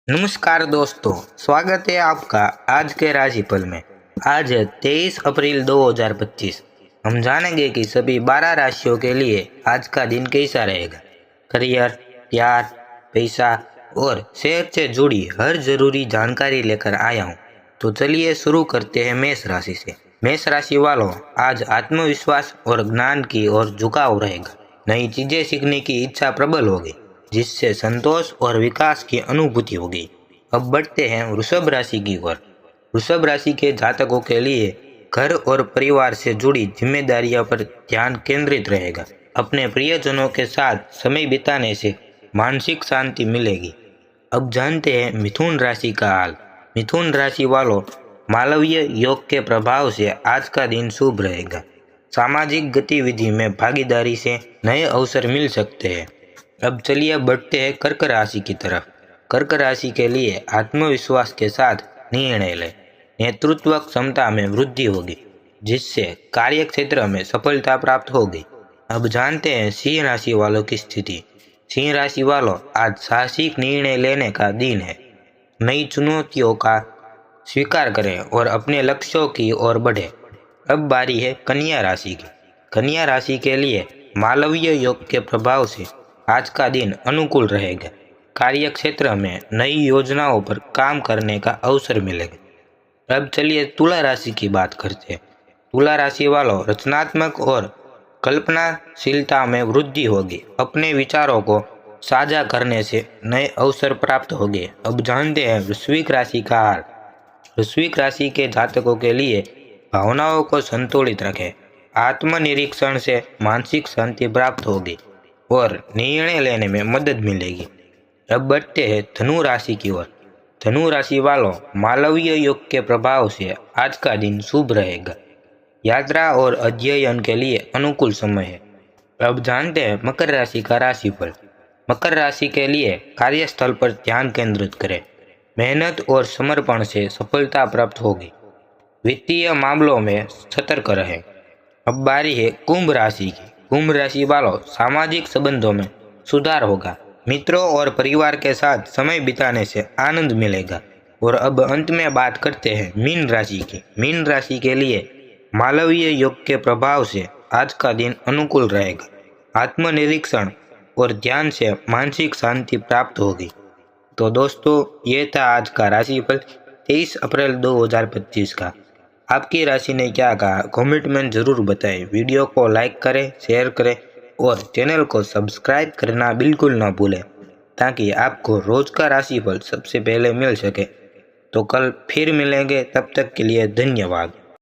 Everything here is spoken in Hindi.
नमस्कार दोस्तों, स्वागत है आपका आज के राशिफल में। आज है 23 अप्रैल 2025। हम जानेंगे कि सभी 12 राशियों के लिए आज का दिन कैसा रहेगा। करियर, प्यार, पैसा और सेहत से जुड़ी हर जरूरी जानकारी लेकर आया हूँ। तो चलिए शुरू करते हैं मेष राशि से। मेष राशि वालों, आज आत्मविश्वास और ज्ञान की ओर झुकाव रहेगा। नई चीजें सीखने की इच्छा प्रबल होगी, जिससे संतोष और विकास की अनुभूति होगी। अब बढ़ते हैं वृषभ राशि की ओर। वृषभ राशि के जातकों के लिए घर और परिवार से जुड़ी जिम्मेदारियों पर ध्यान केंद्रित रहेगा। अपने प्रियजनों के साथ समय बिताने से मानसिक शांति मिलेगी। अब जानते हैं मिथुन राशि का हाल। मिथुन राशि वालों, मालवीय योग के प्रभाव से आज का दिन शुभ रहेगा। सामाजिक गतिविधि में भागीदारी से नए अवसर मिल सकते हैं। अब चलिए बढ़ते हैं कर्क राशि की तरफ। कर्क राशि के लिए आत्मविश्वास के साथ निर्णय लें। नेतृत्व क्षमता में वृद्धि होगी, जिससे कार्य क्षेत्र में सफलता प्राप्त होगी। अब जानते हैं सिंह राशि वालों की स्थिति। सिंह राशि वालों, आज साहसिक निर्णय लेने का दिन है। नई चुनौतियों का स्वीकार करें और अपने लक्ष्यों की ओर बढ़े। अब बारी है कन्या राशि की। कन्या राशि के लिए मालवीय योग के प्रभाव से आज का दिन अनुकूल रहेगा। कार्य क्षेत्र में नई योजनाओं पर काम करने का अवसर मिलेगा। अब चलिए तुला राशि की बात करते हैं। तुला राशि वालों, रचनात्मक और कल्पनाशीलता में वृद्धि होगी। अपने विचारों को साझा करने से नए अवसर प्राप्त होंगे। अब जानते हैं वृश्चिक राशि का हाल। वृश्चिक राशि के जातकों के लिए भावनाओं को संतुलित रखें। आत्मनिरीक्षण से मानसिक शांति प्राप्त होगी और निर्णय लेने में मदद मिलेगी। अब बढ़ते हैं धनु राशि की ओर। धनु राशि वालों, मालवीय योग के प्रभाव से आज का दिन शुभ रहेगा। यात्रा और अध्ययन के लिए अनुकूल समय है। अब जानते हैं मकर राशि का राशिफल। मकर राशि के लिए कार्यस्थल पर ध्यान केंद्रित करें। मेहनत और समर्पण से सफलता प्राप्त होगी। वित्तीय मामलों में सतर्क रहें। अब बारी है कुंभ राशि की। कुंभ राशि वालों, सामाजिक संबंधों में सुधार होगा। मित्रों और परिवार के साथ समय बिताने से आनंद मिलेगा। और अब अंत में बात करते हैं मीन राशि की। मीन राशि के लिए मालवीय योग के प्रभाव से आज का दिन अनुकूल रहेगा। आत्मनिरीक्षण और ध्यान से मानसिक शांति प्राप्त होगी। तो दोस्तों, ये था आज का राशिफल 23 अप्रैल 2025 का। आपकी राशि ने क्या कहा, कमेंट में ज़रूर बताएं। वीडियो को लाइक करें, शेयर करें और चैनल को सब्सक्राइब करना बिल्कुल ना भूलें, ताकि आपको रोज का राशिफल सबसे पहले मिल सके। तो कल फिर मिलेंगे, तब तक के लिए धन्यवाद।